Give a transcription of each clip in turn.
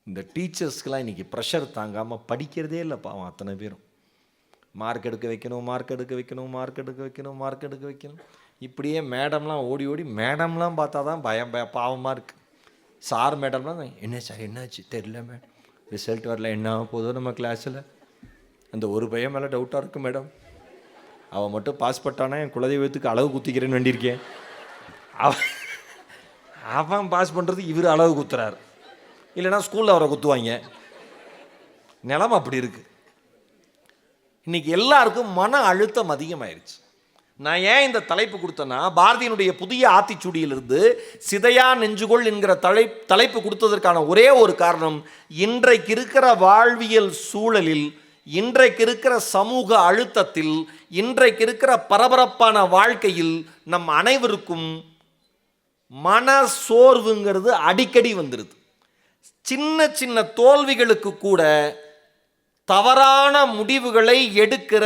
இந்த டீச்சர்ஸ்க்கெலாம் இன்றைக்கி ப்ரெஷர் தாங்காமல் படிக்கிறதே இல்லை பாவம் அத்தனை பேரும். மார்க் எடுக்க வைக்கணும், மார்க் எடுக்க வைக்கணும், மார்க் எடுக்க வைக்கணும், மார்க் எடுக்க வைக்கணும். இப்படியே மேடம்லாம் ஓடி ஓடி மேடம்லாம் பார்த்தா தான் பாவமாக இருக்குது. சார் மேடம்லாம் என்ன சார் என்னாச்சு தெரியல மேடம், ரிசல்ட் வரல, என்ன ஆக போதோ நம்ம கிளாஸில், அந்த ஒரு பையன் மேலே டவுட்டாக இருக்குது மேடம், அவன் மட்டும் பாஸ் பட்டானா என் குலதெய்வத்துக்கு அளவு குத்திக்கிறேன்னு வேண்டியிருக்கேன். அவன் பாஸ் பண்ணுறதுக்கு இவர் அளவு குத்துறாரு, இல்லைன்னா ஸ்கூலில் அவரை குத்துவாங்க. நிலமை அப்படி இருக்குது. இன்றைக்கி எல்லாருக்கும் மன அழுத்தம் அதிகமாயிருச்சு. நான் ஏன் இந்த தலைப்பு கொடுத்தேன்னா, பாரதியினுடைய புதிய ஆத்திச்சூடியிலிருந்து சிதையா நெஞ்சுகொள் என்கிற தலைப்பு கொடுத்ததற்கான ஒரே ஒரு காரணம், இன்றைக்கு இருக்கிற வாழ்வியல் சூழலில், இன்றைக்கு இருக்கிற சமூக அழுத்தத்தில், இன்றைக்கு இருக்கிற பரபரப்பான வாழ்க்கையில் நம் அனைவருக்கும் மன சோர்வுங்கிறது அடிக்கடி வந்துடுது. சின்ன சின்ன தோல்விகளுக்கு கூட தவறான முடிவுகளை எடுக்கிற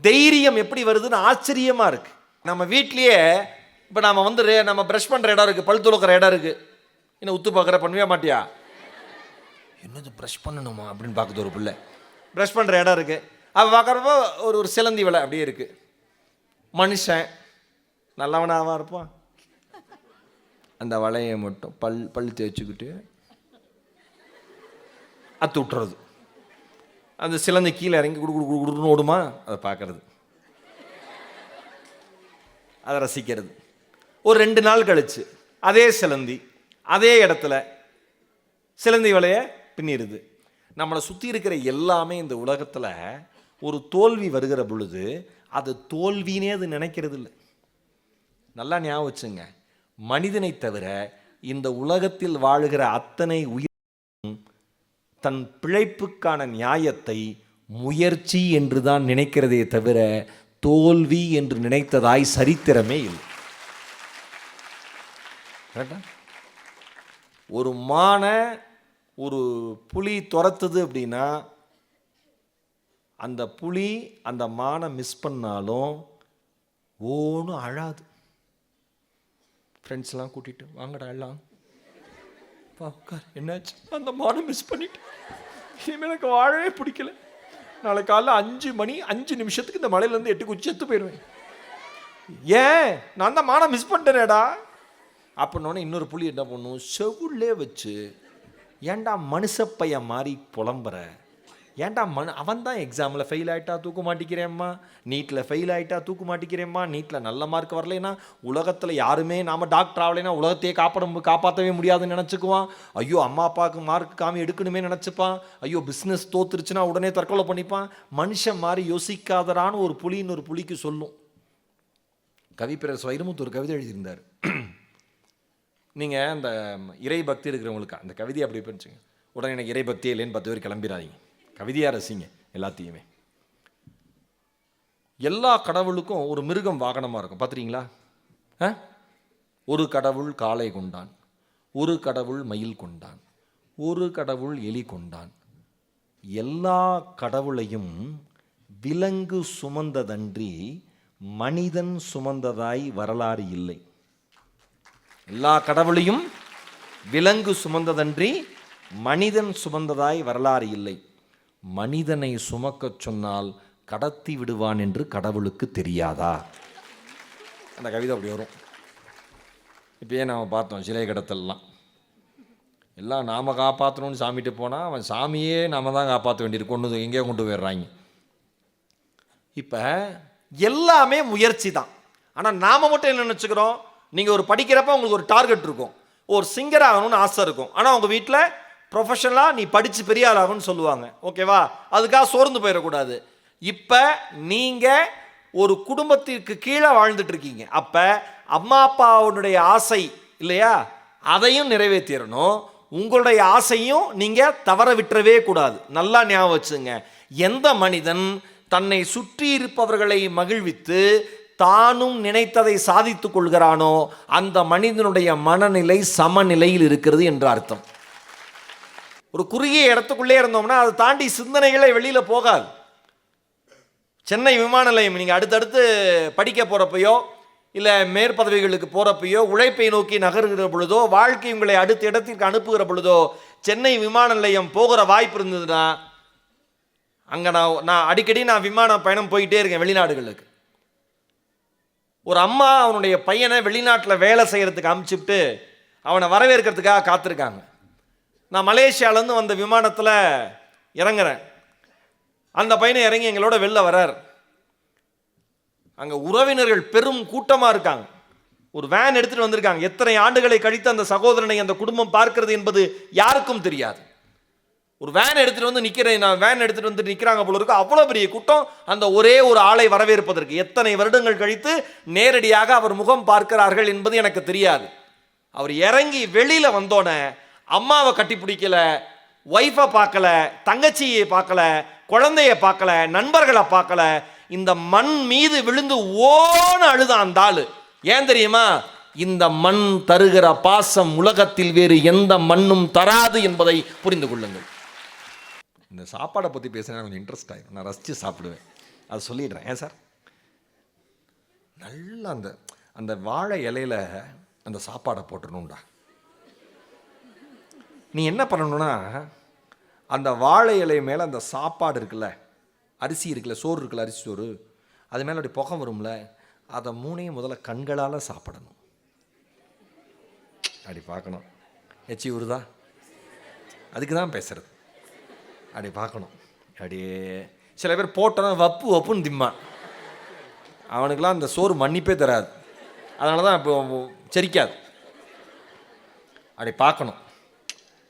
தைரியம் எப்படி வருதுன்னு ஆச்சரியமாக இருக்குது. நம்ம வீட்லேயே இப்போ நம்ம ப்ரஷ் பண்ணுற இடம் இருக்குது, பல் துளக்கிற இடம் இருக்குது, இன்னும் உத்து பார்க்குற பண்ணுவே மாட்டியா, என்னது ப்ரஷ் பண்ணணுமா அப்படின்னு பார்க்குது ஒரு பிள்ளை. ப்ரஷ் பண்ணுற இடம் இருக்குது, அவள் பார்க்குறப்போ ஒரு சிலந்தி வலை அப்படியே இருக்குது. மனுஷன் நல்லவனாக இருப்பான், அந்த வலையை மட்டும் பல் தேய்ச்சிக்கிட்டு அத்து விட்டுறது. அந்த சிலந்தி கீழே இறங்கி குடுன்னு ஓடுமா, அதை பார்க்கறது, அதை ரசிக்கிறது. ஒரு 2 நாள் கழிச்சு அதே சிலந்தி அதே இடத்துல சிலந்தி வலையை பின்னிடுது. நம்மளை சுற்றி இருக்கிற எல்லாமே இந்த உலகத்தில் ஒரு தோல்வி வருகிற பொழுது அது தோல்வினே அது நினைக்கிறது இல்லை. நல்லா ஞாபகம் வச்சுங்க, மனிதனை தவிர இந்த உலகத்தில் வாழுகிற அத்தனை உயிர் தன் பிழைப்புக்கான நியாயத்தை முயற்சி என்று தான் நினைக்கிறதே தவிர தோல்வி என்று நினைத்ததாய் சரித்திரமே இல்லை. ஒரு மானை ஒரு புலி துரத்துது அப்படின்னா அந்த புலி அந்த மானை மிஸ் பண்ணாலும் ஓன்னு அழாது. ஃப்ரெண்ட்ஸ்லாம் கூட்டிகிட்டு வாங்கடா எல்லாம் உட்கார், என்னாச்சு, அந்த மானை மிஸ் பண்ணிட்டு இனிமேல் எனக்கு வாழவே பிடிக்கல, நாளை காலைல 5 மணி 5 நிமிஷத்துக்கு இந்த மலையிலேருந்து 8 குச்சி செத்து போயிடுவேன், ஏன் நான் தான் மானை மிஸ் பண்ணிட்டேனேடா அப்படின்னோடனே இன்னொரு புலி என்ன பண்ணும், செவுள்ளே வச்சு ஏன்டா மனுஷ பையன் மாதிரி புலம்புற, ஏன்டா அவன் தான் எக்ஸாமில் ஃபெயில் ஆகிட்டா தூக்க மாட்டிக்கிறேம்மா, நீட்டில் ஃபெயில் ஆகிட்டா தூக்க மாட்டிக்கிறேம்மா, நீட்டில் நல்ல மார்க் வரலைன்னா உலகத்தில் யாருமே நாம் டாக்டர் ஆகலைன்னா உலகத்தையே காப்பாற்றவே முடியாதுன்னு நினச்சிக்குவான், ஐயோ அம்மா அப்பாவுக்கு மார்க் காமி எடுக்கணுமே நினச்சிப்பான், ஐயோ பிஸ்னஸ் தோத்துருச்சுன்னா உடனே தற்கொலை பண்ணிப்பான். மனுஷன் மாதிரி யோசிக்காதரான்னு ஒரு புலின்னு ஒரு புலிக்கு சொல்லும். கவிப்பேரரசு வைரமுத்து ஒரு கவிதை எழுதியிருந்தார். நீங்கள் அந்த இறை பக்தி இருக்கிறவங்களுக்கு அந்த கவிதையை அப்படி படிச்சுங்க, உடனே எனக்கு இறை பக்தியே இல்லைன்னு 10 பேர் கிளம்பிடாதீங்க, கவிதையாக ரசிங்க எல்லாத்தையுமே. எல்லா கடவுளுக்கும் ஒரு மிருகம் வாகனமாக இருக்கும், பார்த்துறீங்களா? ஒரு கடவுள் காளை கொண்டான், ஒரு கடவுள் மயில் கொண்டான், ஒரு கடவுள் எலி கொண்டான். எல்லா கடவுளையும் விலங்கு சுமந்ததன்றி மனிதன் சுமந்ததாய் வரலாறு இல்லை. எல்லா கடவுளையும் விலங்கு சுமந்ததன்றி மனிதன் சுமந்ததாய் வரலாறு இல்லை. மனிதனை சுமக்க சொன்னால் கடத்தி விடுவான் என்று கடவுளுக்கு தெரியாதா? அந்த கவிதை அப்படி வரும். இப்போயே நாம் பார்த்தோம் சிலை கடத்தல்லாம், எல்லாம் நாம் காப்பாற்றணும்னு சாமிகிட்ட போனால் அவன் சாமியே நாம் தான் காப்பாற்ற வேண்டியிருக்கு, ஒன்று எங்கேயோ கொண்டு போயிடுறாங்க. இப்போ எல்லாமே முயற்சி தான். ஆனால் நாம் மட்டும் என்ன நினச்சிக்கிறோம், நீங்கள் ஒரு படிக்கிறப்ப உங்களுக்கு ஒரு டார்கெட் இருக்கும், ஒரு சிங்கர் ஆகணும்னு ஆசை இருக்கும், ஆனால் உங்கள் வீட்டில் ப்ரொஃபஷனலாக நீ படித்து பெரிய ஆள் ஆகும்னு சொல்லுவாங்க, ஓகேவா? அதுக்காக சோர்ந்து போயிடக்கூடாது. இப்போ நீங்கள் ஒரு குடும்பத்திற்கு கீழே வாழ்ந்துட்டுருக்கீங்க, அப்போ அம்மா அப்பாவுடைய ஆசை இல்லையா, அதையும் நிறைவேற்றிடணும், உங்களுடைய ஆசையும் நீங்கள் தவற விட்டுறவே கூடாது. நல்லா ஞாபகம் வச்சுங்க, எந்த மனிதன் தன்னை சுற்றி இருப்பவர்களை மகிழ்வித்து தானும் நினைத்ததை சாதித்துக் கொள்கிறானோ அந்த மனிதனுடைய மனநிலை சமநிலையில் இருக்கிறது என்று அர்த்தம். ஒரு குறுகிய இடத்துக்குள்ளே இருந்தோம்னா அதை தாண்டி சிந்தனைகளே வெளியில் போகாது. சென்னை விமான நிலையம் நீங்கள் அடுத்தடுத்து படிக்க போகிறப்பையோ இல்லை மேற்பதவிகளுக்கு போகிறப்பையோ உழைப்பை நோக்கி நகருகிற பொழுதோ வாழ்க்கை உங்களை அடுத்த இடத்திற்கு அனுப்புகிற பொழுதோ சென்னை விமான நிலையம் போகிற வாய்ப்பு இருந்ததுன்னா அங்கே நான் அடிக்கடி விமான பயணம் போயிட்டே இருக்கேன் வெளிநாடுகளுக்கு. ஒரு அம்மா அவனுடைய பையனை வெளிநாட்டில் வேலை செய்கிறதுக்கு அனுப்பிச்சுட்டு அவனை வரவேற்கிறதுக்காக காத்திருக்காங்க. நான் மலேசியாவிலேருந்து வந்த விமானத்தில் இறங்குறேன். அந்த பையனை இறங்கி எங்களோட வெளில வர்றார். அங்கே உறவினர்கள் பெரும் கூட்டமாக இருக்காங்க. ஒரு வேன் எடுத்துகிட்டு வந்திருக்காங்க. எத்தனை ஆண்டுகளை கழித்து அந்த சகோதரனை அந்த குடும்பம் பார்க்கிறது என்பது யாருக்கும் தெரியாது. ஒரு வேன் எடுத்துகிட்டு வந்து வேன் எடுத்துகிட்டு வந்து நிற்கிறாங்க போல இருக்கு. அவ்வளோ பெரிய கூட்டம் அந்த ஒரே ஒரு ஆளை வரவேற்பதற்கு. எத்தனை வருடங்கள் கழித்து நேரடியாக அவர் முகம் பார்க்கிறார்கள் என்பது எனக்கு தெரியாது. அவர் இறங்கி வெளியில் வந்தோடனே அம்மாவை கட்டி பிடிக்கல, ஒய்ஃபை பார்க்கல, தங்கச்சியை பார்க்கல, குழந்தைய பார்க்கல, நண்பர்களை பார்க்கல. இந்த மண் மீது விழுந்து ஓன்னு அழுதான் அந்த ஆளு. ஏன் தெரியுமா? இந்த மண் தருகிற பாசம் உலகத்தில் வேறு எந்த மண்ணும் தராது என்பதை புரிந்து கொள்ளுங்கள். இந்த சாப்பாடை பற்றி பேசுனா கொஞ்சம் இன்ட்ரெஸ்ட் ஆகிடும். நான் ரசித்து சாப்பிடுவேன், அதை சொல்லிடுறேன். ஏன் சார், நல்லா அந்த வாழை இலையில் அந்த சாப்பாடை போட்டுடணும்டா. நீ என்ன பண்ணணும்னா, அந்த வாழை இலை மேலே அந்த சாப்பாடு இருக்குல்ல, அரிசி இருக்குல்ல, சோறு இருக்குல்ல, அரிசி சோறு, அது மேலே அப்படி புகை வரும்ல, அதை மூணையும் முதல்ல கண்களால் சாப்பிடணும். அப்படி பார்க்கணும். எச்சி ஊறுதா, அதுக்கு தான் பேசுறது. அப்படி பார்க்கணும். அப்படியே சில பேர் போட்டோன்னா வப்புன்னு திம்மான். அவனுக்கெல்லாம் அந்த சோறு மன்னிப்பே தராது. அதனால தான் இப்போ செரிக்காது. அப்படி பார்க்கணும்.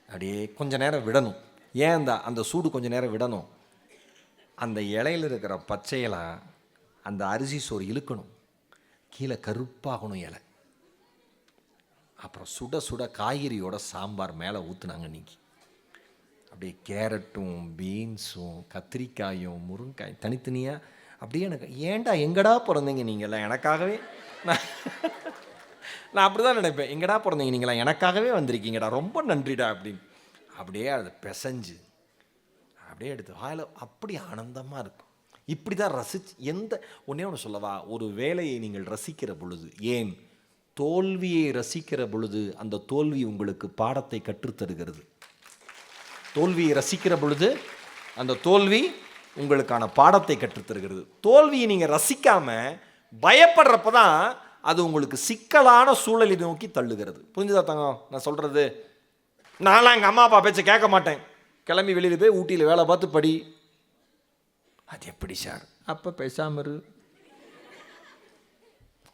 அப்படியே கொஞ்சம் நேரம் விடணும். ஏன் அந்த சூடு கொஞ்சம் நேரம் விடணும்? அந்த இலையில் இருக்கிற பச்சையெல்லாம் அந்த அரிசி சோறு இழுக்கணும். கீழே கருப்பாகணும் இலை. அப்புறம் சுட சுட காய்கறியோட சாம்பார் மேலே ஊற்றுனாங்க. இன்னைக்கு அப்படியே கேரட்டும் பீன்ஸும் கத்திரிக்காயும் முருங்காய் தனித்தனியாக அப்படியே எனக்கு ஏன்டா எங்கடா பிறந்தீங்க நீங்களாம் எனக்காகவே. நான் அப்படி தான் நினைப்பேன், எங்கடா பிறந்தீங்க நீங்களாம் எனக்காகவே வந்திருக்கீங்கடா, ரொம்ப நன்றிடா அப்படின்னு. அப்படியே அதை பிசைஞ்சு அப்படியே எடுத்து வாயில் அப்படி ஆனந்தமாக இருக்கும். இப்படி தான் ஒன்றே ஒன்று சொல்லவா, ஒரு வேலையை நீங்கள் ரசிக்கிற பொழுது, ஏன் தோல்வியை ரசிக்கிற பொழுது அந்த தோல்வி உங்களுக்கு பாடத்தை கற்றுத்தருகிறது. தோல்வியை ரசிக்கிற பொழுது அந்த தோல்வி உங்களுக்கான பாடத்தை கற்றுத்தருகிறது. தோல்வியை நீங்கள் ரசிக்காமல் பயப்படுறப்ப தான் அது உங்களுக்கு சிக்கலான சூழலை நோக்கி தள்ளுகிறது. புரிஞ்சுதா தங்கம் நான் சொல்கிறது? நான்லாம் எங்கள் அம்மா அப்பா பேச்சை கேட்க மாட்டேன். கிளம்பி வெளியில் போய் ஊட்டியில் வேலை பார்த்து படி. அது எப்படி சார்? அப்போ பேசாமல் இரு.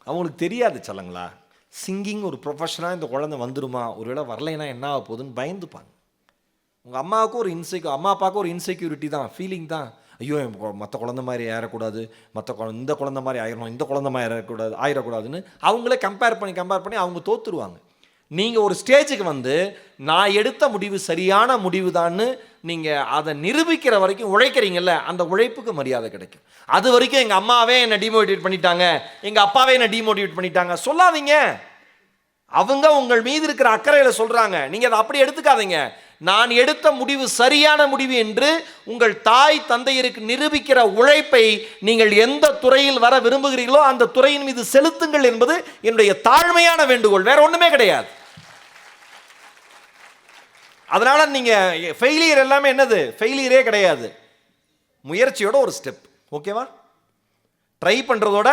அவங்களுக்கு தெரியாது சொல்லுங்களா, சிங்கிங் ஒரு ப்ரொஃபஷனாக இந்த குழந்தை வந்துடுமா, ஒருவேளை வரலைன்னா என்ன ஆக போகுதுன்னு பயந்துப்பாங்க. உங்கள் அம்மாவுக்கும் ஒரு அம்மா அப்பாவுக்கும் ஒரு இன்செக்யூரிட்டி தான், ஃபீலிங் தான். ஐயோ மற்ற குழந்தை மாதிரி ஏறக்கூடாது, இந்த குழந்தை மாதிரி ஆயிடணும், இந்த குழந்தை மாதிரி ஆயிடக்கூடாதுன்னு அவங்களே கம்பேர் பண்ணி அவங்க தோற்றுருவாங்க. நீங்கள் ஒரு ஸ்டேஜுக்கு வந்து நான் எடுத்த முடிவு சரியான முடிவு தான்னு நீங்கள் அதை நிரூபிக்கிற வரைக்கும் உழைக்கிறீங்கல்ல, அந்த உழைப்புக்கு மரியாதை கிடைக்கும். அது வரைக்கும் எங்கள் அம்மாவே என்னை டிமோட்டிவேட் பண்ணிட்டாங்க, எங்கள் அப்பாவே என்னை டிமோட்டிவேட் பண்ணிட்டாங்க சொல்லாதீங்க. அவங்க உங்கள் மீது இருக்கிற அக்கறையில் சொல்கிறாங்க, நீங்கள் அதை அப்படி எடுத்துக்காதீங்க. நான் எடுத்த முடிவு சரியான முடிவு என்று உங்கள் தாய் தந்தையருக்கு நிரூபிக்கிற உழைப்பை நீங்கள் எந்த துறையில் வர விரும்புகிறீர்களோ அந்த துறையின் மீது செலுத்துங்கள் என்பது என்னுடைய தாழ்மையான வேண்டுகோள், வேற ஒன்றுமே கிடையாது. அதனால நீங்கள் ஃபெயிலியர் எல்லாமே என்னது, ஃபெயிலியரே கிடையாது, முயற்சியோட ஒரு ஸ்டெப். ஓகேவா? ட்ரை பண்ணுறதோட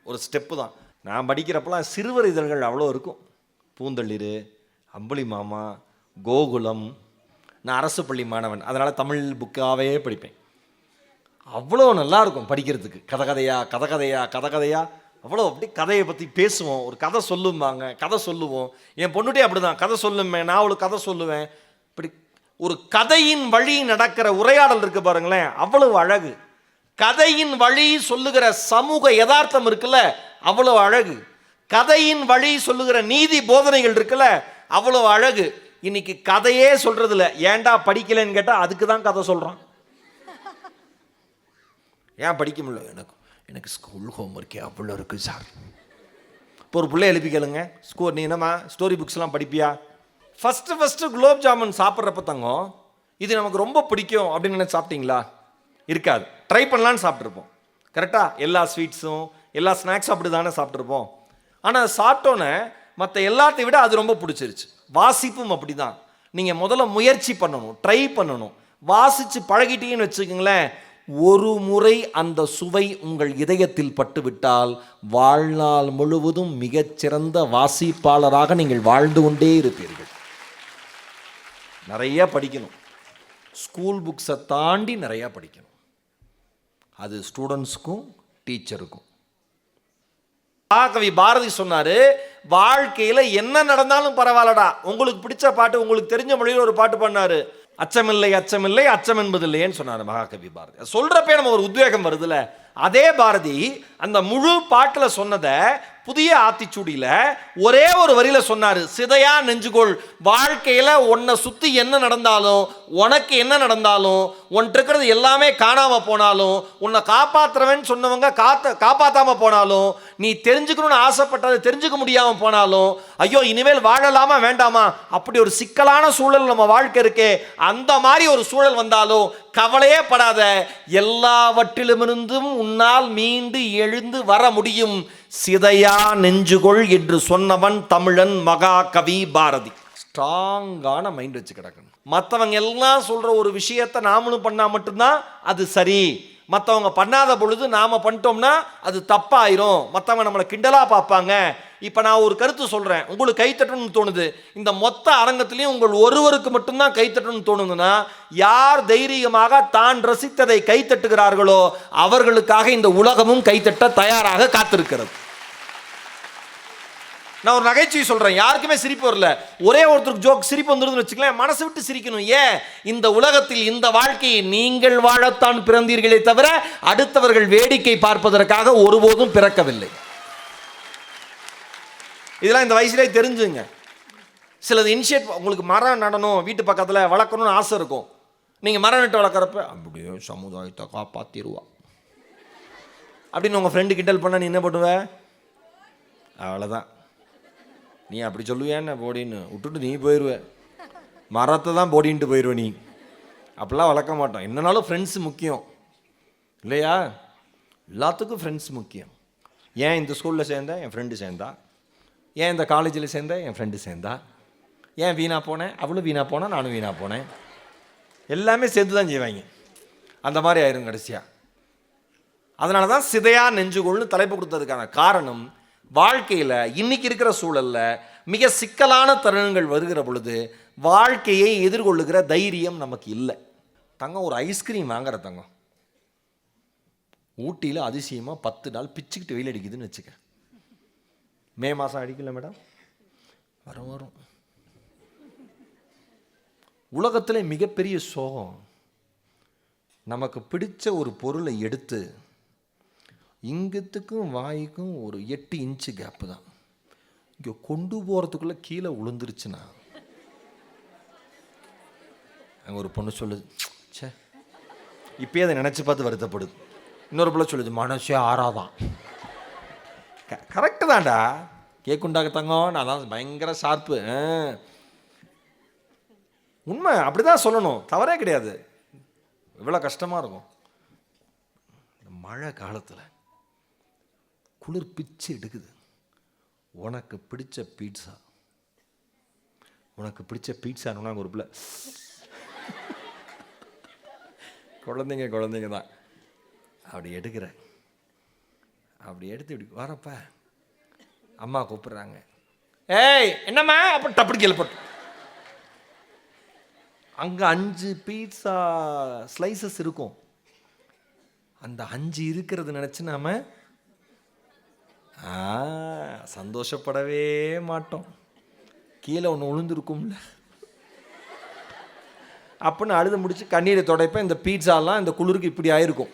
ஒரு ஸ்டெப்பு தான். நான் படிக்கிறப்பெல்லாம் சிறுவர் இதழ்கள் அவ்வளோ இருக்கும். பூந்தளிர், அம்புலி மாமா, கோகுலம். நான் அரசு பள்ளி மாணவன், அதனால் தமிழ் புக்காகவே படிப்பேன். அவ்வளோ நல்லாயிருக்கும் படிக்கிறதுக்கு. கதை அவ்வளோ அப்படி கதையை பற்றி பேசுவோம். ஒரு கதை சொல்லுவாங்க, கதை சொல்லுவோம். என் பொண்ணுட்டே அப்படி தான், கதை சொல்லுவேன், நான் அவளுக்கு கதை சொல்லுவேன். இப்படி ஒரு கதையின் வழி நடக்கிற உரையாடல் இருக்குது பாருங்களேன், அவ்வளவு அழகு. கதையின் வழி சொல்லுகிற சமூக யதார்த்தம் இருக்குல்ல, அவ்வளவு அழகு. கதையின் வழி சொல்லுகிற நீதி போதனைகள் இருக்குல்ல, அவ்வளவு அழகு. இன்னைக்கு கதையே சொல்றது இல்லை. ஏன்டா படிக்கலன்னு கேட்டால் அதுக்கு தான் கதை சொல்கிறான். ஏன் படிக்க முடியல? எனக்கு ஸ்கூல் ஹோம் ஒர்க்கே அவ்வளோ இருக்குது சார். இப்போ ஒரு பிள்ளை எழுப்பி கேளுங்க, நீ என்னம்மா ஸ்டோரி புக்ஸ்லாம் படிப்பியா? ஃபஸ்ட்டு குலோப் ஜாமுன் சாப்பிட்றப்ப தங்கம் இது நமக்கு ரொம்ப பிடிக்கும் அப்படின்னு நினைச்சு சாப்பிட்டீங்களா? இருக்காது. ட்ரை பண்ணலான்னு சாப்பிட்ருப்போம். கரெக்டாக? எல்லா ஸ்வீட்ஸும் எல்லா ஸ்நாக்ஸும் அப்படி தானே சாப்பிட்ருப்போம். ஆனால் சாப்பிட்டோன்னே மற்ற எல்லாத்தையும் விட அது ரொம்ப பிடிச்சிருச்சு. வாசிப்பும் அப்படி தான். நீங்கள் முதல்ல முயற்சி பண்ணணும், ட்ரை பண்ணணும். வாசித்து பழகிட்டீங்கன்னு வச்சுக்கோங்களேன், ஒரு முறை அந்த சுவை உங்கள் இதயத்தில் பட்டுவிட்டால் வாழ்நாள் முழுவதும் மிகச்சிறந்த வாசிப்பாளராக நீங்கள் வாழ்ந்து கொண்டே இருப்பீர்கள். நிறைய படிக்கணும், ஸ்கூல் புக்ஸை தாண்டி நிறையா படிக்கணும். அது ஸ்டூடெண்ட்ஸுக்கும் டீச்சருக்கும். மகாகவி பாரதி சொன்னாரு, வாழ்க்கையில என்ன நடந்தாலும் பரவாயில்லடா, உங்களுக்கு பிடிச்ச பாட்டு, உங்களுக்கு தெரிஞ்ச மொழியில் ஒரு பாட்டு பண்ணாரு, அச்சமில்லை அச்சமில்லை அச்சம் என்பதில்லையேன்னு சொன்னார் மகாகவி பாரதி. சொல்றப்பே நம்ம ஒரு உத்வேகம் வருதுல. அதே பாரதி அந்த முழு பாட்டில் சொன்னதை புதிய ஆத்திச்சூடியில் ஒரே ஒரு வரியில சொன்னாரு, சிதையா நெஞ்சுகோள், வாழ்க்கையில உன்னை சுத்தி என்ன நடந்தாலும், உனக்கு என்ன நடந்தாலும், உன்ட்டு இருக்கிறது எல்லாமே காணாம போனாலும், உன்னை காப்பாத்துறவன் சொன்னவங்க காப்பாத்தாம போனாலும், நீ தெரிஞ்சுக்கணும்னு ஆசைப்பட்டதை தெரிஞ்சுக்க முடியாம போனாலும், ஐயோ இனிமேல் வாழலாமா வேண்டாமா, அப்படி ஒரு சிக்கலான சூழல் நம்ம வாழ்க்கை இருக்கே, அந்த மாதிரி ஒரு சூழல் வந்தாலும் கவலையே படாத, எல்லாவற்றிலுமிருந்தும் உன்னால் மீண்டு எழுந்து வர முடியும், சிதையா நெஞ்சுகொள் என்று சொன்னவன் தமிழன் மகாகவி பாரதி. ஸ்ட்ராங்கான மைண்ட் வச்சு கிடக்கணும். மற்றவங்க எல்லாம் சொல்ற ஒரு விஷயத்தை நாமளும் பண்ணா மட்டும்தான் அது சரி. மற்றவங்க பண்ணாத பொழுது நாம பண்ணிட்டோம்னா அது தப்பாயிரும், மற்றவங்க நம்மளை கிண்டலா பார்ப்பாங்க. இப்போ நான் ஒரு கருத்து சொல்கிறேன், உங்களுக்கு கைத்தட்டணும்னு தோணுது, இந்த மொத்த அரங்கத்திலையும் உங்கள் ஒருவருக்கு மட்டும்தான் கைத்தட்டணும்னு தோணுதுன்னா, யார் தைரியமாக தான் ரசித்ததை கைத்தட்டுகிறார்களோ அவர்களுக்காக இந்த உலகமும் கைத்தட்ட தயாராக காத்திருக்கிறது. நான் ஒரு நகைச்சுவை சொல்கிறேன், யாருக்குமே சிரிப்பு வரல, ஒரே ஒருத்தருக்கு ஜோக் சிரிப்பு வந்துருதுன்னு வச்சுக்கலாம், மனசு விட்டு சிரிக்கணும். ஏன்? இந்த உலகத்தில் இந்த வாழ்க்கையை நீங்கள் வாழத்தான் பிறந்தீர்களே தவிர அடுத்தவர்கள் வேடிக்கை பார்ப்பதற்காக ஒருபோதும் பிறக்கவில்லை. இதெல்லாம் இந்த வயசுலேயே தெரிஞ்சுங்க. சிலது இனிஷியேட், உங்களுக்கு மரம் நடணும் வீட்டு பக்கத்தில் வளர்க்கணும்னு ஆசை இருக்கும், நீங்கள் மரம் நட்டு வளர்க்குறப்ப அப்படியே சமுதாயத்தை காப்பாற்றிடுவா அப்படின்னு உங்கள் ஃப்ரெண்டு கிண்டல் பண்ண நீ என்ன பண்ணுவ? அவ்வளோதான், நீ அப்படி சொல்லுவேன்னு போடின்னு விட்டுட்டு நீ போயிடுவ, மரத்தை தான் போடின்ட்டு போயிடுவ நீ. அப்படிலாம் வளர்க்க மாட்டோம். என்னன்னாலும் ஃப்ரெண்ட்ஸ் முக்கியம் இல்லையா? எல்லாத்துக்கும் ஃப்ரெண்ட்ஸ் முக்கியம். ஏன் இந்த ஸ்கூலில் சேர்ந்தேன், என் ஃப்ரெண்டு சேர்ந்தா. ஏன் இந்த காலேஜில் சேர்ந்தேன், என் ஃப்ரெண்டு சேர்ந்தா. ஏன் வீணாக போனேன், அவளும் வீணாக போனேன், நானும் வீணாக போனேன். எல்லாமே சேர்ந்து தான் செய்வாங்க. அந்த மாதிரி ஆயிரும் கடைசியாக. அதனால தான் சிதையா நெஞ்சுகொள்னு தலைப்பு கொடுத்ததுக்கான காரணம், வாழ்க்கையில் இன்னைக்கு இருக்கிற சூழலில் மிக சிக்கலான தருணங்கள் வருகிற பொழுது வாழ்க்கையை எதிர்கொள்ளுகிற தைரியம் நமக்கு இல்லை. தங்கம், ஒரு ஐஸ்கிரீம் வாங்குற தங்கம், ஊட்டியில் அதிசயமாக 10 நாள் பிச்சுக்கிட்டு வெயில் அடிக்குதுன்னு வச்சுக்க. மே மாதம் அடிக்கல மேடம், வரும். உலகத்தில் மிகப்பெரிய சோகம், நமக்கு பிடிச்ச ஒரு பொருளை எடுத்து இங்கத்துக்கும் வாய்க்கும் ஒரு 8 இன்ச்சு கேப்பு தான், இங்கே கொண்டு போகிறதுக்குள்ளே கீழே விழுந்துருச்சுன்னா, அங்கே ஒரு பொண்ணு சொல்லுது, சே இப்போயே அதை நினச்சி பார்த்து வருத்தப்படுது. இன்னொரு பிள்ளை சொல்லுது, மனசே ஆறாதான். கரெக்டு தான்டா, கேக்குண்டாக தங்கம், நான் தான் பயங்கர ஷார்ப்பு. உண்மை, அப்படி தான் சொல்லணும், தவறே கிடையாது. இவ்வளோ கஷ்டமாக இருக்கும் இந்த மழை காலத்தில், குளிர் பிச்சு எடுக்குது, உனக்கு பிடிச்ச பீட்சா, உனக்கு பிடிச்ச பீட்சான்னு ஒரு பிள்ளை, குழந்தைங்க தான், அப்படி எடுக்கிற, அப்படி எடுத்து இப்படி வரப்ப அம்மா கூப்பிடுறாங்க, ஏய் என்னம்மா அப்படி டப்படி கேள்விப்பட்டு. அங்கே 5 பீட்சா ஸ்லைசஸ் இருக்கும், அந்த 5 இருக்கிறது நினச்சி நாம சந்தோஷப்படவே மாட்டோம். கீழே ஒன்று விழுந்துருக்கும்ல அப்படின்னு அழுத முடிச்சு கண்ணீரை துடைப்பேன். இந்த பீட்சாலாம் இந்த குளிருக்கு இப்படி ஆயிருக்கும்.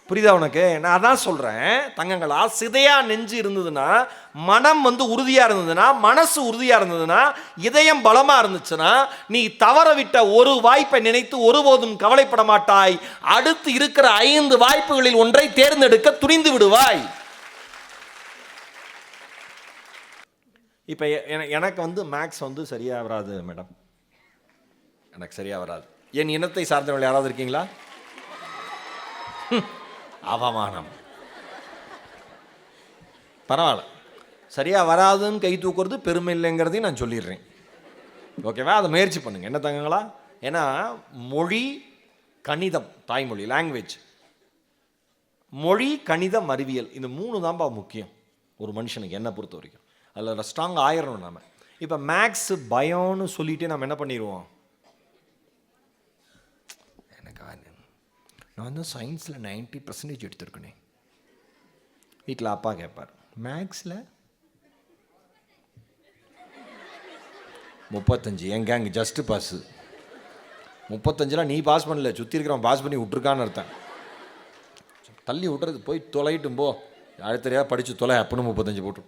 புரியுதா உனக்கு? நான் அதான் சொல்கிறேன் தங்கங்களா, சிதையா நெஞ்சு இருந்ததுன்னா, மனம் உறுதியாக இருந்ததுன்னா, மனசு உறுதியாக இருந்ததுன்னா, இதயம் பலமாக இருந்துச்சுன்னா, நீ தவற விட்ட ஒரு வாய்ப்பை நினைத்து ஒருபோதும் கவலைப்பட மாட்டாய். அடுத்து இருக்கிற 5 வாய்ப்புகளில் ஒன்றை தேர்ந்தெடுக்க துணிந்து விடுவாய். இப்போ எனக்கு மேக்ஸ் சரியாக வராது மேடம், எனக்கு சரியாக வராது. என் இனத்தை சார்ந்தவர்கள் யாராவது இருக்கீங்களா? அவமானம். பரவாயில்ல, சரியாக வராதுன்னு கை தூக்குறது பெருமை இல்லைங்கிறதையும் நான் சொல்லிடுறேன். ஓகேவா? அதை முயற்சி பண்ணுங்க. என்ன தங்கங்களா? ஏன்னா மொழி, கணிதம், தாய்மொழி, லாங்குவேஜ், மொழி, கணிதம், அறிவியல், இந்த 3 தான்ப்பா முக்கியம் ஒரு மனுஷனுக்கு, என்ன பொறுத்த வரைக்கும். அதில் ஸ்ட்ராங் ஆயிரணும் நாம. இப்போ மேக்ஸ் பயம்னு சொல்லிட்டு நம்ம என்ன பண்ணிடுவோம்? நான் வந்து சயின்ஸில் 90% எடுத்திருக்கேனே. வீட்டில் அப்பா கேட்பார், மேக்ஸில் 35, என் கேங் ஜஸ்ட்டு பாஸு. 35 நீ பாஸ் பண்ணல, சுற்றி இருக்கிறவன் பாஸ் பண்ணி விட்ருக்கான்னு அர்த்தம். தள்ளி விட்றது, போய் தொலைட்டும் போ, அடுத்தறியாக படித்து தொலை, அப்பன்னு 35 போட்டு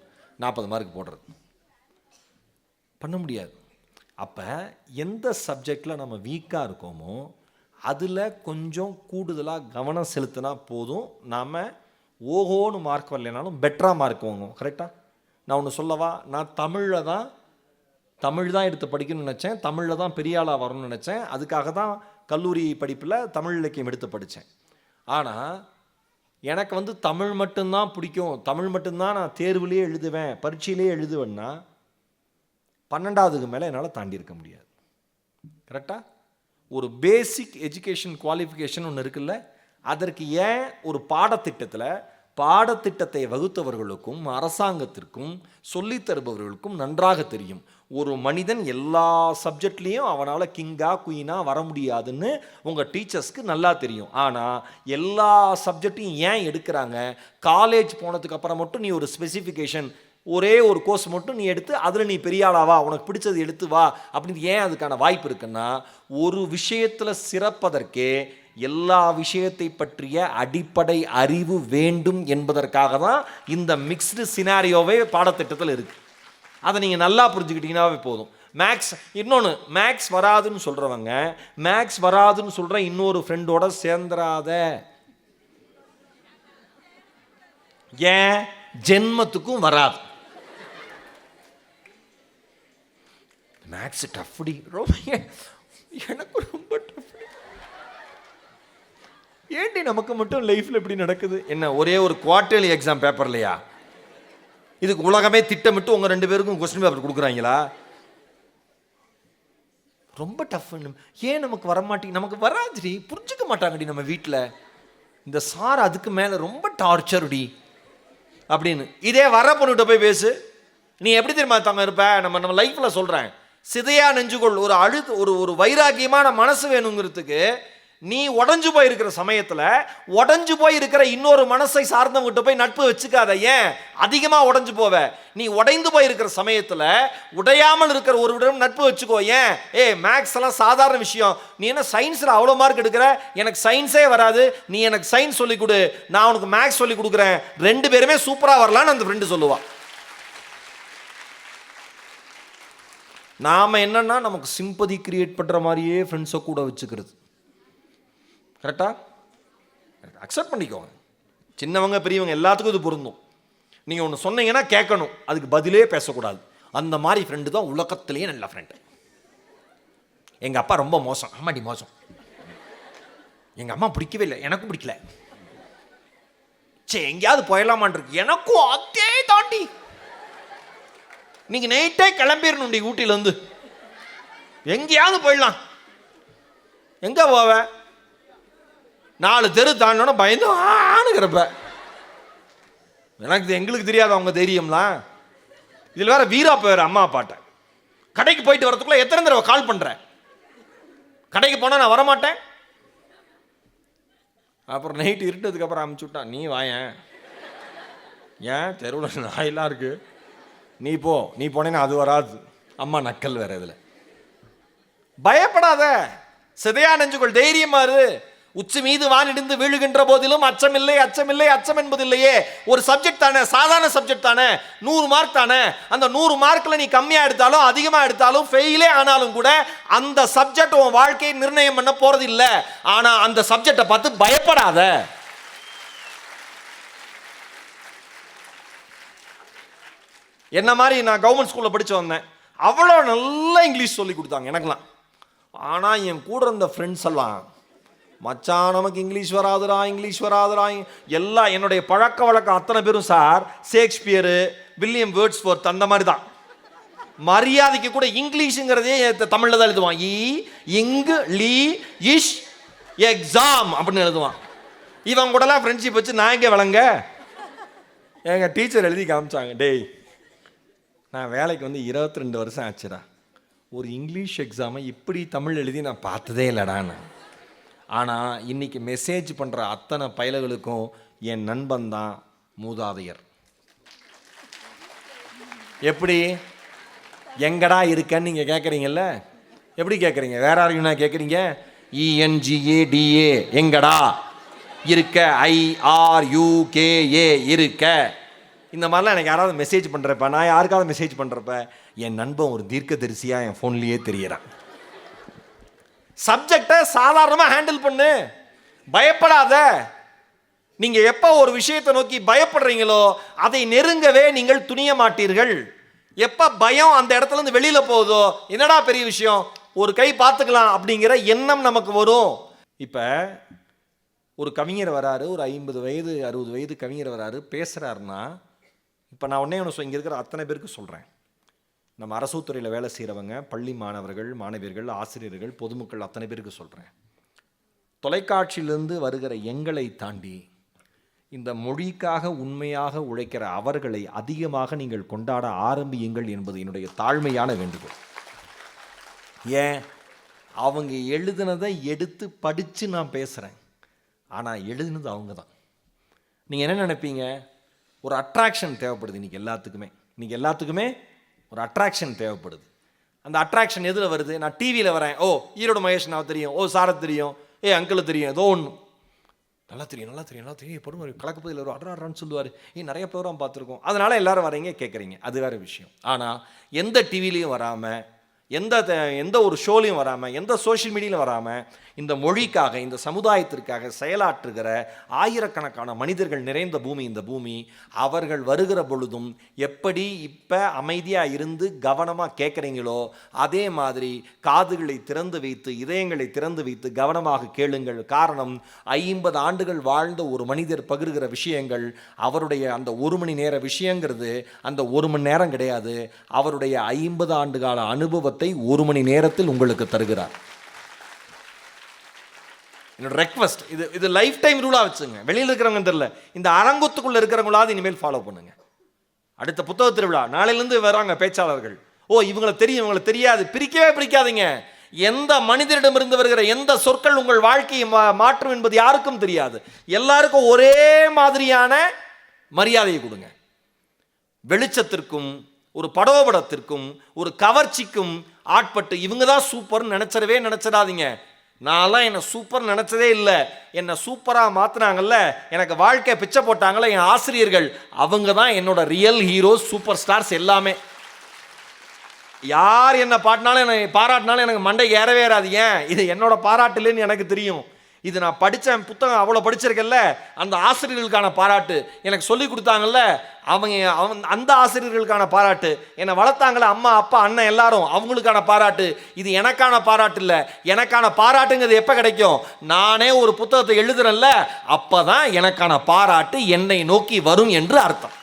40 மார்க் போடுறது பண்ண முடியாது. அப்போ எந்த சப்ஜெக்டில் நம்ம வீக்காக இருக்கோமோ அதில் கொஞ்சம் கூடுதலாக கவனம் செலுத்தினா போதும். நாம் ஓஹோன்னு மார்க் வரலைனாலும் பெட்டராக மார்க் வாங்குவோம். கரெக்டாக? நான் ஒன்று சொல்லவா? நான் தமிழ் தான் எடுத்து படிக்கணும்னு நினச்சேன். தமிழில் தான் பெரிய ஆளாக வரணும்னு நினச்சேன். அதுக்காக தான் கல்லூரி படிப்பில் தமிழ் இலக்கியம் எடுத்து படித்தேன். ஆனால் எனக்கு வந்து தமிழ் மட்டும்தான் பிடிக்கும், தமிழ் மட்டும்தான் நான் தேர்வுலேயே எழுதுவேன், பரீட்சையிலே எழுதுவேன்னா 12வதுக்கு மேலே என்னால் தாண்டி இருக்க முடியாது. கரெக்டாக? ஒரு பேசிக் எஜுகேஷன் குவாலிஃபிகேஷன் ஒன்று இருக்குல்ல, அதற்கு ஏன் ஒரு பாடத்திட்டத்தை வகுத்தவர்களுக்கும் அரசாங்கத்திற்கும் சொல்லித் தருபவர்களுக்கும் நன்றாக தெரியும். ஒரு மனிதன் எல்லா சப்ஜெக்ட்லேயும் அவனால் கிங்கா குயினா வர முடியாதுன்னு உங்கள் டீச்சர்ஸ்க்கு நல்லா தெரியும். ஆனால் எல்லா சப்ஜெக்டையும் ஏன் எடுக்கிறாங்க? காலேஜ் போனதுக்கு அப்புறம் மட்டும் நீ ஒரு ஸ்பெசிஃபிகேஷன், ஒரே ஒரு கோர்ஸ் மட்டும் நீ எடுத்து அதில் நீ பெரிய ஆளாவா, உனக்கு பிடிச்சது எடுத்து வா அப்படின்னு ஏன் அதுக்கான வாய்ப்பு இருக்குன்னா, ஒரு விஷயத்தில் சிறப்பதற்கே எல்லா விஷயத்தை பற்றிய அடிப்படை அறிவு வேண்டும் என்பதற்காக தான் இந்த மிக்ஸ்டு சினாரியோவே பாடத்திட்டத்தில் இருக்குது. அதை நீங்கள் நல்லா புரிஞ்சுக்கிட்டீங்கன்னாவே போதும். இன்னொன்று, மேக்ஸ் வராதுன்னு சொல்கிறவங்க, மேக்ஸ் வராதுன்னு சொல்கிற இன்னொரு ஃப்ரெண்டோட சேர்ந்துராத. ஏன்? ஜென்மத்துக்கும் வராது. மேக்ஸ் டஃப்டி, எனக்கு ரொம்ப டஃப். ஏன்டி நமக்கு மட்டும் லைஃப்பில் இப்படி நடக்குது? என்ன ஒரே ஒரு குவார்டர்லி எக்ஸாம் பேப்பர் இல்லையா? இதுக்கு உலகமே திட்டமிட்டு உங்கள் 2 பேருக்கும் கொஸ்டின் பேப்பர் கொடுக்குறாங்களா? ரொம்ப டஃப். ஏன் நமக்கு வரமாட்டேங்க? நமக்கு வராதுடி, புரிஞ்சுக்க மாட்டாங்கடி நம்ம வீட்டில். இந்த சார் அதுக்கு மேலே ரொம்ப டார்ச்சர்டி அப்படின்னு. இதே வர பொண்ணுகிட்ட போய் பேசு, நீ எப்படி தெரியுமா தாங்க இருப்ப? நம்ம லைஃப்பில் சொல்கிறேன், சிதையா நெஞ்சுகொள், ஒரு வைராக்கியமான மனசு வேணுங்கிறதுக்கு நீ உடஞ்சு போயிருக்கிற சமயத்தில் உடஞ்சு போயிருக்கிற இன்னொரு மனசை சார்ந்தவங்கிட்ட போய் நட்பு வச்சுக்காத. ஏன்? அதிகமாக உடஞ்சு போவ. நீ உடைந்து போயிருக்கிற சமயத்தில் உடையாமல் இருக்கிற ஒருவரிடம் நட்பு வச்சுக்கோ. ஏன்? மேக்ஸ் எல்லாம் சாதாரண விஷயம், நீ என்ன சயின்ஸில் அவ்வளோ மார்க் எடுக்கிற, எனக்கு சயின்ஸே வராது, நீ எனக்கு சயின்ஸ் சொல்லிக் கொடு, நான் உனக்கு மேக்ஸ் சொல்லிக் கொடுக்குறேன், 2 பேருமே சூப்பராக வரலான்னு அந்த ஃப்ரெண்டு சொல்லுவான். நாம் என்னன்னா நமக்கு சிம்பதி கிரியேட் பண்ணுற மாதிரியே ஃப்ரெண்ட்ஸை கூட வச்சுக்கிறது. கரெக்டாக? அக்செப்ட் பண்ணிக்கோங்க. சின்னவங்க பெரியவங்க எல்லாத்துக்கும் இது பொருந்தும். நீங்கள் ஒன்று சொன்னீங்கன்னா கேட்கணும், அதுக்கு பதிலே பேசக்கூடாது. அந்த மாதிரி ஃப்ரெண்டு தான் உலகத்திலேயே நல்ல ஃப்ரெண்டு. எங்கள் அப்பா ரொம்ப மோசம். ஆமாடி மோசம். எங்கள் அம்மா பிடிக்கவே இல்லை, எனக்கும் பிடிக்கல. சரி எங்கேயாவது போயிடலாமான் இருக்கு, எனக்கும் அதே தாண்டி. நீங்கள் நைட்டே கிளம்பிடணும் ஊட்டியிலேருந்து, எங்கேயாவது போயிடலாம். எங்கே போவ? 4 தெரு தாண்டோன்னா பயந்து ஆணுங்கிறப்ப. எங்களுக்கு தெரியாது அவங்க தைரியம்லாம். இதில் வேற வீரா போயிரு அம்மா அப்பாட்ட. கடைக்கு போயிட்டு வரதுக்குள்ள எத்தனை தடவை கால் பண்ணுறேன், கடைக்கு போனால் நான் வரமாட்டேன். அப்புறம் நைட்டு இருட்டதுக்கு அப்புறம் அமுச்சு விட்டா, நீ வாயேன், ஏன் தெருவில் நாயெல்லாம் இருக்கு, நீ போனேன்னா அது வராது. அம்மா நக்கல் வேற. இதில் பயப்படாத, சிதையா நெஞ்சுகொள், தைரியமா இரு. உச்சி மீது வானிடிந்து வீழுகின்ற போதிலும் அச்சமில்லை அச்சமில்லை அச்சம் என்பதில்லையே. ஒரு சப்ஜெக்ட் தானே, சாதாரண சப்ஜெக்ட் தானே, 100 மார்க் தானே. அந்த 100 மார்க்கில் நீ கம்மியாக எடுத்தாலும் அதிகமாக எடுத்தாலும் ஃபெயிலே ஆனாலும் கூட அந்த சப்ஜெக்ட் உன் வாழ்க்கையை நிர்ணயம் பண்ண போறது இல்லை. ஆனால் அந்த சப்ஜெக்டை பார்த்து பயப்படாத. என்ன மாதிரி நான் கவர்மெண்ட் ஸ்கூலில் படித்து வந்தேன், அவ்வளோ நல்லா இங்கிலீஷ் சொல்லி கொடுத்தாங்க எனக்குலாம். ஆனால் என் கூட இருந்த ஃப்ரெண்ட்ஸ் எல்லாம், மச்சான் நமக்கு இங்கிலீஷ் வராதுடா எல்லாம் என்னுடைய பழக்க வழக்கம் அத்தனை பேரும் சார் ஷேக்ஸ்பியரு, வில்லியம் வேர்ட்ஸ்வொர்த் அந்த மாதிரி தான். மரியாதைக்கு கூட இங்கிலீஷுங்கிறதே தமிழில் தான் எழுதுவான். இஷ் எக்ஸாம் அப்படின்னு எழுதுவான். இவன் கூடலாம் ஃப்ரெண்ட்ஷிப் வச்சு நான் எங்கே விளங்க? எங்கள் டீச்சர் எழுதி காமிச்சாங்க, டேய் நான் வேலைக்கு வந்து 22 வருஷம் ஆச்சுடா, ஒரு இங்கிலீஷ் எக்ஸாமை இப்படி தமிழ் எழுதி நான் பார்த்ததே இல்லைடான்னு. ஆனால் இன்னைக்கு மெசேஜ் பண்ணுற அத்தனை பயல்களுக்கும் என் நண்பன் தான் மூதாதையர். எப்படி எங்கடா இருக்கன்னு நீங்கள் கேட்குறீங்கல்ல? எப்படி கேட்குறீங்க? வேற யாரையும் கேட்குறீங்க? ENGADA எங்கடா இருக்க, IRUKA இருக்க. இந்த மாதிரிலாம் எனக்கு யாராவது மெசேஜ் பண்ணுறப்ப, நான் யாருக்காவது மெசேஜ் பண்ணுறப்ப என் நண்பன் ஒரு தீர்க்கதரிசியாக என் ஃபோன்லேயே தெரியறான். சப்ஜெக்டை சாதாரணமாக ஹேண்டில் பண்ணு, பயப்படாத. நீங்கள் எப்போ ஒரு விஷயத்தை நோக்கி பயப்படுறீங்களோ அதை நெருங்கவே நீங்கள் துணிய மாட்டீர்கள். எப்போ பயம் அந்த இடத்துல இருந்து வெளியில் போகுதோ, என்னடா பெரிய விஷயம், ஒரு கை பார்த்துக்கலாம் அப்படிங்கிற எண்ணம் நமக்கு வரும். இப்போ ஒரு கவிஞர் வராரு, ஒரு 50 வயது 60 வயது கவிஞர் வராரு, பேசுகிறாருன்னா, இப்போ நான் ஒன்று இங்கே இருக்கிற அத்தனை பேருக்கு சொல்கிறேன். நம்ம அரசுத்துறையில் வேலை செய்கிறவங்க, பள்ளி மாணவர்கள், மாணவியர்கள், ஆசிரியர்கள், பொதுமக்கள் அத்தனை பேருக்கு சொல்கிறேன். தொலைக்காட்சியிலிருந்து வருகிற எங்களை தாண்டி இந்த மொழிக்காக உண்மையாக உழைக்கிற அவர்களை அதிகமாக நீங்கள் கொண்டாட ஆரம்பியுங்கள் என்பது என்னுடைய தாழ்மையான வேண்டுகோள். ஏன், அவங்க எழுதுனதை எடுத்து படித்து நான் பேசுகிறேன், ஆனால் எழுதுனது அவங்க தான். நீங்கள் என்ன நினைப்பீங்க? ஒரு அட்ராக்ஷன் தேவைப்படுது இன்றைக்கி எல்லாத்துக்குமே ஒரு அட்ராக்ஷன் தேவைப்படுது. அந்த அட்ராக்ஷன் எதில் வருது? நான் டிவியில் வரேன், ஓ ஈரோடு மகேஷ் நான் தெரியும், ஓ சாரத் தெரியும், அங்கிள் தெரியும், ஏதோ ஒன்று நல்லா தெரியும் படும் கலக்கப்பதில் ஒரு அட்ரான்னு சொல்லுவார், நிறைய ப்ரோக்ராம் பார்த்துருக்கோம், அதனால் எல்லாரும் வரீங்க கேட்குறீங்க, அது வேறு விஷயம். ஆனால் எந்த டிவிலையும் வராமல், எந்த ஒரு ஷோலையும் வராமல், எந்த சோஷியல் மீடியாவிலும் வராமல், இந்த மொழிக்காக, இந்த சமுதாயத்திற்காக செயலாற்றுகிற ஆயிரக்கணக்கான மனிதர்கள் நிறைந்த பூமி இந்த பூமி. அவர்கள் வருகிற பொழுதும் எப்படி இப்போ அமைதியாக இருந்து கவனமாக கேட்குறீங்களோ அதே மாதிரி காதுகளை திறந்து வைத்து, இதயங்களை திறந்து வைத்து கவனமாக கேளுங்கள். காரணம், 50 ஆண்டுகள் வாழ்ந்த ஒரு மனிதர் பகிர்கிற விஷயங்கள், அவருடைய அந்த 1 மணி நேர விஷயங்கிறது அந்த 1 மணி நேரம் கிடையாது. அவருடைய 50 ஆண்டு கால அனுபவத்தை 1 மணி நேரத்தில் உங்களுக்கு தருகிறார். என்னோட ரெக்வஸ்ட், இது லைஃப் டைம் ரூலாக வச்சுங்க. வெளியில் இருக்கிறவங்க தெரியல, இந்த அரங்கத்துக்குள்ளே இருக்கிறவங்களாவது இனிமேல் ஃபாலோ பண்ணுங்க. அடுத்த புத்தக திருவிழா நாளையிலேருந்து வராங்க பேச்சாளர்கள், இவங்களை தெரியும் இவங்களை தெரியாது, பிரிக்காதீங்க. எந்த மனிதரிடமிருந்து வருகிற எந்த சொற்கள் உங்கள் வாழ்க்கையை மாற்றும் என்பது யாருக்கும் தெரியாது. எல்லாருக்கும் ஒரே மாதிரியான மரியாதையை கொடுங்க. வெளிச்சத்திற்கும் ஒரு படோபடத்திற்கும் ஒரு கவர்ச்சிக்கும் ஆட்பட்டு இவங்க தான் சூப்பர்னு நினைச்சிடாதீங்க. நான்லாம் என்னை சூப்பர் நினச்சதே இல்லை. என்னை சூப்பராக மாற்றினாங்கல்ல, எனக்கு வாழ்க்கை பிச்சை போட்டாங்கல்ல என் ஆசிரியர்கள், அவங்க தான் என்னோட ரியல் ஹீரோஸ், சூப்பர் ஸ்டார்ஸ் எல்லாமே. யார் என்னை பாராட்டினாலும் எனக்கு மண்டைக்கு ஏறவே ஏறாது. ஏன், இது என்னோட பாராட்டு இல்லைன்னு எனக்கு தெரியும். இது நான் படித்த புத்தகம் அவ்வளோ படிச்சிருக்கேன்ல, அந்த ஆசிரியர்களுக்கான பாராட்டு. எனக்கு சொல்லி கொடுத்தாங்கல்ல அந்த ஆசிரியர்களுக்கான பாராட்டு. என்னை வளர்த்தாங்கள அம்மா அப்பா அண்ணன் எல்லாரும், அவங்களுக்கான பாராட்டு. இது எனக்கான பாராட்டு இல்லை. எனக்கான பாராட்டுங்கிறது எப்போ கிடைக்கும்? நானே ஒரு புத்தகத்தை எழுதுறேன்ல, அப்போ தான் எனக்கான பாராட்டு என்னை நோக்கி வரும் என்று அர்த்தம்.